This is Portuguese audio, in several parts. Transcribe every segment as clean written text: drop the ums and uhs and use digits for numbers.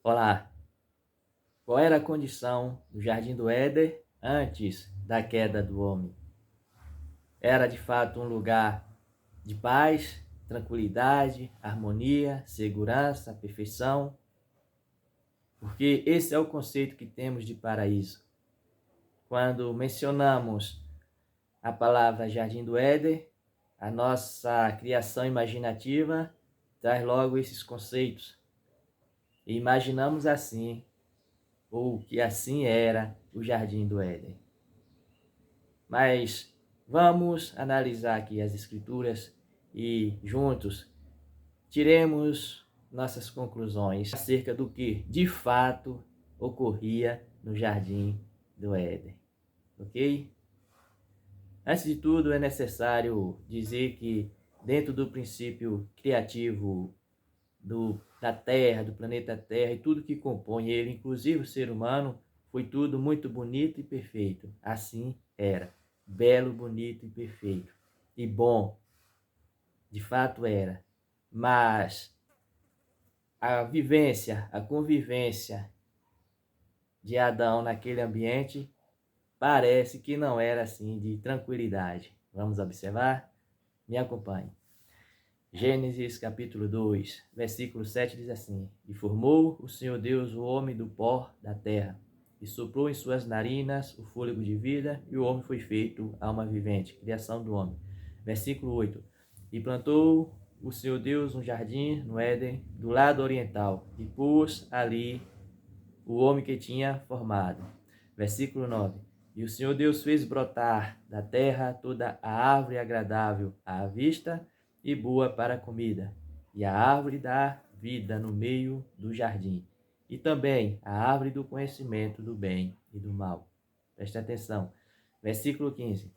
Olá, qual era a condição do Jardim do Éden antes da queda do homem? Era de fato um lugar de paz, tranquilidade, harmonia, segurança, perfeição? Porque esse é o conceito que temos de paraíso. Quando mencionamos a palavra Jardim do Éden, a nossa criação imaginativa traz logo esses conceitos. E imaginamos assim, ou que assim era o Jardim do Éden. Mas vamos analisar aqui as escrituras e juntos tiremos nossas conclusões acerca do que de fato ocorria no Jardim do Éden. Ok? Antes de tudo, é necessário dizer que dentro do princípio criativo da Terra, do planeta Terra e tudo que compõe ele, inclusive o ser humano, foi tudo muito bonito e perfeito. Assim era. Belo, bonito e perfeito. E bom. De fato era. Mas a convivência de Adão naquele ambiente parece que não era assim de tranquilidade. Vamos observar? Me acompanhe. Gênesis capítulo 2, versículo 7 diz assim: E formou o Senhor Deus o homem do pó da terra, e soprou em suas narinas o fôlego de vida, e o homem foi feito alma vivente. Criação do homem. Versículo 8: E plantou o Senhor Deus um jardim no Éden, do lado oriental, e pôs ali o homem que tinha formado. Versículo 9: E o Senhor Deus fez brotar da terra toda a árvore agradável à vista e boa para a comida, e a árvore da vida no meio do jardim, e também a árvore do conhecimento do bem e do mal. Preste atenção. Versículo 15.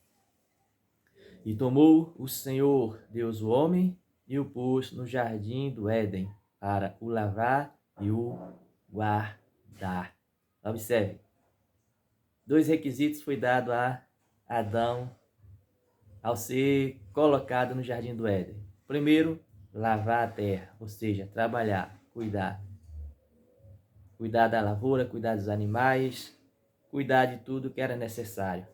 E tomou o Senhor Deus o homem e o pôs no jardim do Éden para o lavrar e o guardar. Observe. Dois requisitos foi dado a Adão ao ser colocado no jardim do Éden. Primeiro, lavar a terra, ou seja, trabalhar, cuidar. Cuidar da lavoura, cuidar dos animais, cuidar de tudo que era necessário.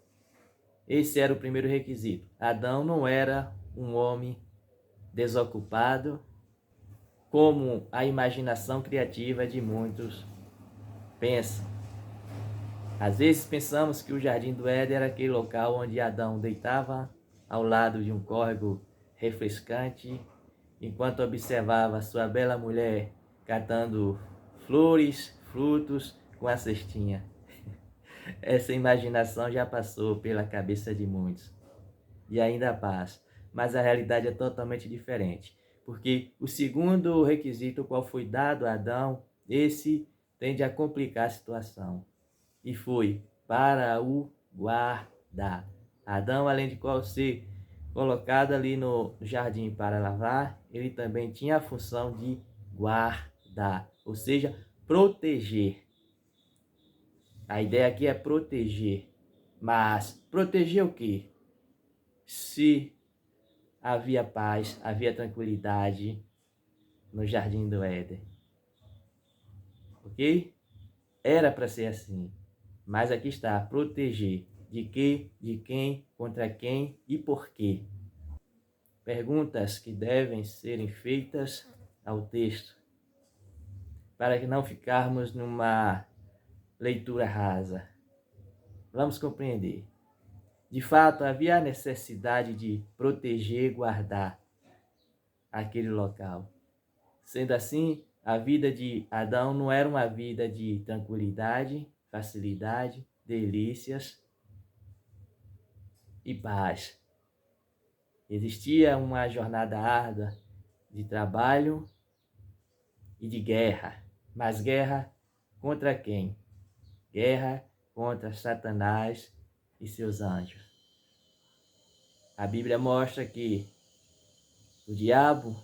Esse era o primeiro requisito. Adão não era um homem desocupado, como a imaginação criativa de muitos pensa. Às vezes pensamos que o Jardim do Éden era aquele local onde Adão deitava ao lado de um córrego refrescante, enquanto observava sua bela mulher catando flores, frutos com a cestinha. Essa imaginação já passou pela cabeça de muitos e ainda passa, mas a realidade é totalmente diferente, porque o segundo requisito qual foi dado a Adão, esse tende a complicar a situação, e foi para o guardar. Adão, além de qual ser colocado ali no jardim para lavar, ele também tinha a função de guardar, ou seja, proteger. A ideia aqui é proteger, mas proteger o quê? Se havia paz, havia tranquilidade no jardim do Éden, ok? Era para ser assim, mas aqui está, proteger. De quê? De quem? Contra quem? E por quê? Perguntas que devem serem feitas ao texto, para que não ficarmos numa leitura rasa. Vamos compreender. De fato, havia a necessidade de proteger e guardar aquele local. Sendo assim, a vida de Adão não era uma vida de tranquilidade, facilidade, delícias e paz. Existia uma jornada árdua de trabalho e de guerra. Mas guerra contra quem? Guerra contra Satanás e seus anjos. A Bíblia mostra que o diabo,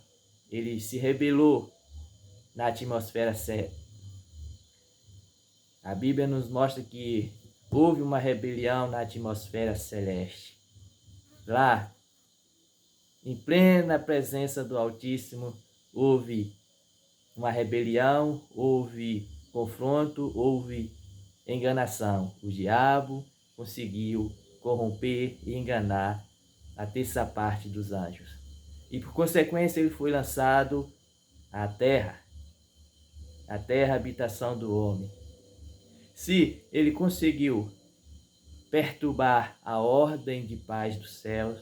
ele se rebelou na atmosfera celeste. A Bíblia nos mostra que houve uma rebelião na atmosfera celeste. Lá, em plena presença do Altíssimo, houve uma rebelião, houve confronto houve enganação. O diabo conseguiu corromper e enganar a terça parte dos anjos. E por consequência ele foi lançado à terra, habitação do homem. Se ele conseguiu perturbar a ordem de paz dos céus,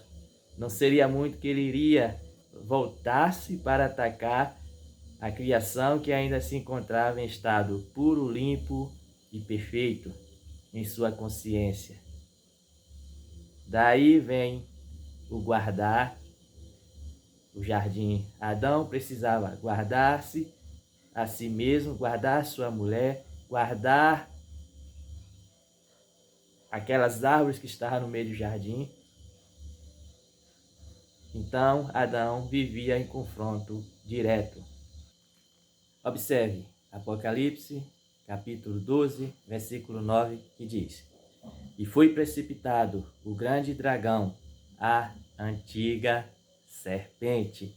não seria muito que ele iria voltar-se para atacar a criação que ainda se encontrava em estado puro, limpo e perfeito em sua consciência. Daí vem o guardar o jardim. Adão precisava guardar-se a si mesmo, guardar sua mulher, guardar aquelas árvores que estavam no meio do jardim. Então, Adão vivia em confronto direto. Observe Apocalipse, capítulo 12, versículo 9, que diz: E foi precipitado o grande dragão, a antiga serpente,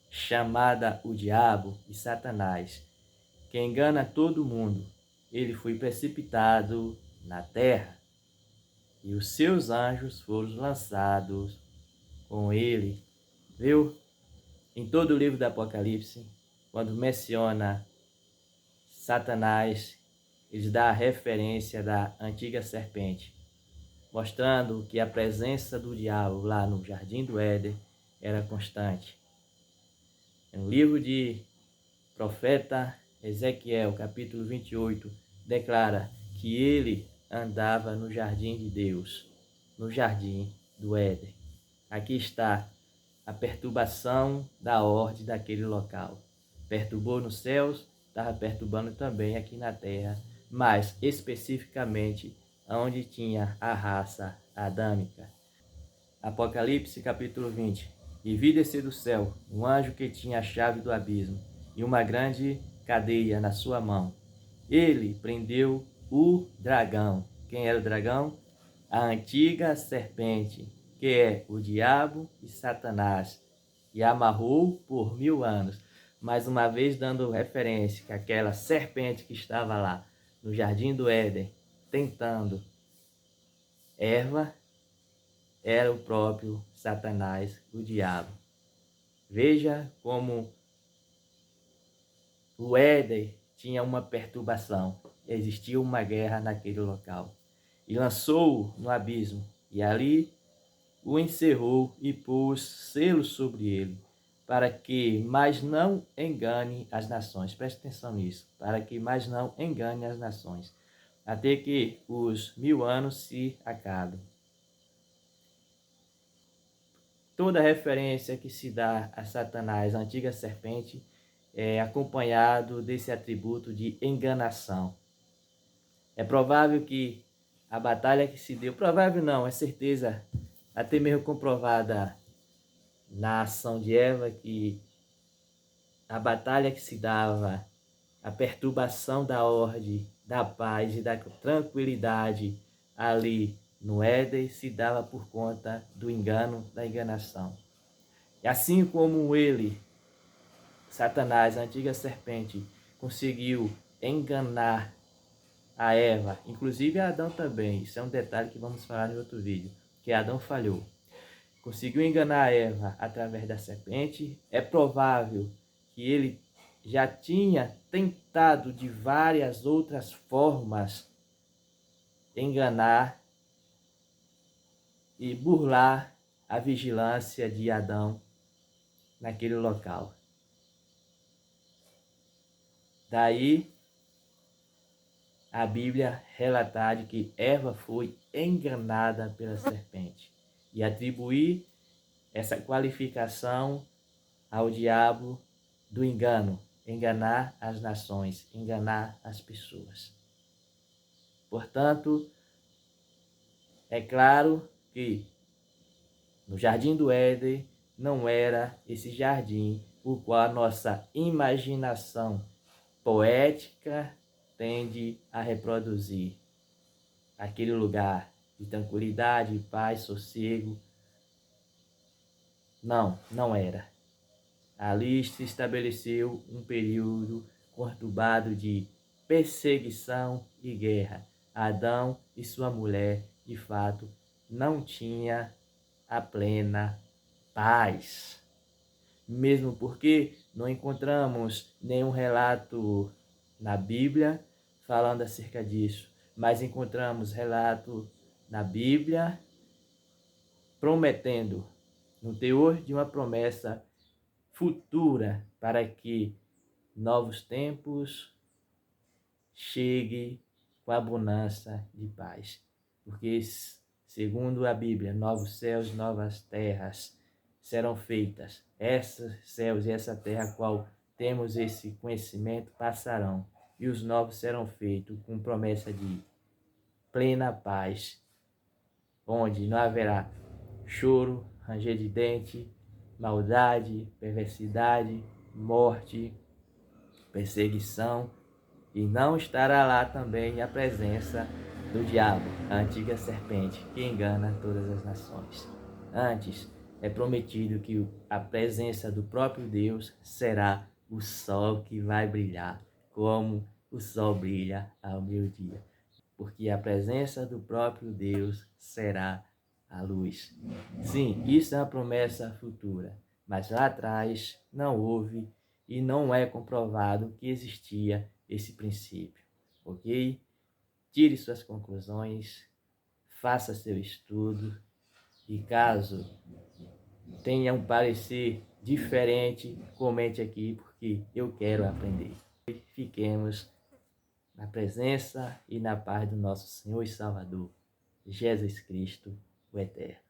chamada o diabo e Satanás, que engana todo mundo. Ele foi precipitado na terra, e os seus anjos foram lançados com ele. Viu? Em todo o livro do Apocalipse, quando menciona Satanás, ele dá a referência da antiga serpente, mostrando que a presença do diabo lá no Jardim do Éden era constante. No livro de profeta Ezequiel, capítulo 28, declara que ele andava no jardim de Deus, no jardim do Éden. Aqui está a perturbação da ordem daquele local. Perturbou nos céus, estava perturbando também aqui na terra, mas especificamente onde tinha a raça adâmica. Apocalipse capítulo 20. E vi descer do céu um anjo que tinha a chave do abismo e uma grande cadeia na sua mão. Ele prendeu o dragão. Quem era o dragão? A antiga serpente, que é o diabo e Satanás, e amarrou por 1000 anos. Mais uma vez dando referência que aquela serpente que estava lá no Jardim do Éden, tentando Eva, era o próprio Satanás, o diabo. Veja como o Éden tinha uma perturbação, existia uma guerra naquele local. E lançou-o no abismo, e ali o encerrou e pôs selo sobre ele, para que mais não engane as nações. Preste atenção nisso, para que mais não engane as nações, até que os 1000 anos se acabem. Toda referência que se dá a Satanás, a antiga serpente, é acompanhado desse atributo de enganação. É provável que a batalha que se deu, provável não, é certeza, até mesmo comprovada na ação de Eva, que a batalha que se dava, a perturbação da ordem, da paz e da tranquilidade ali no Éden se dava por conta do engano, da enganação. E assim como ele, Satanás, a antiga serpente, conseguiu enganar a Eva, inclusive a Adão também, isso é um detalhe que vamos falar em outro vídeo, que Adão falhou. Conseguiu enganar a Eva através da serpente. É provável que ele já tinha tentado de várias outras formas enganar e burlar a vigilância de Adão naquele local. Daí a Bíblia relatar de que Eva foi enganada pela serpente e atribuir essa qualificação ao diabo do engano, enganar as nações, enganar as pessoas. Portanto, é claro que no Jardim do Éden não era esse jardim o qual a nossa imaginação poética tende a reproduzir. Aquele lugar de tranquilidade, paz, sossego. Não era. Ali se estabeleceu um período conturbado de perseguição e guerra. Adão e sua mulher, de fato, não tinham a plena paz. Mesmo porque não encontramos nenhum relato na Bíblia falando acerca disso, mas encontramos relato na Bíblia prometendo, no teor de uma promessa futura, para que novos tempos chegue com abundância de paz. Porque, segundo a Bíblia, novos céus, novas terras serão feitas. Esses céus e essa terra, qual temos esse conhecimento, passarão. E os novos serão feitos com promessa de plena paz, onde não haverá choro, ranger de dente, maldade, perversidade, morte, perseguição, e não estará lá também a presença do diabo, a antiga serpente que engana todas as nações. Antes, é prometido que a presença do próprio Deus será o sol que vai brilhar, como o sol brilha ao meio-dia. Porque a presença do próprio Deus será a luz. Sim, isso é uma promessa futura, mas lá atrás não houve e não é comprovado que existia esse princípio, ok? Tire suas conclusões, faça seu estudo e caso tenha um parecer diferente, comente aqui porque eu quero aprender. Fiquemos na presença e na paz do nosso Senhor e Salvador, Jesus Cristo, o Eterno.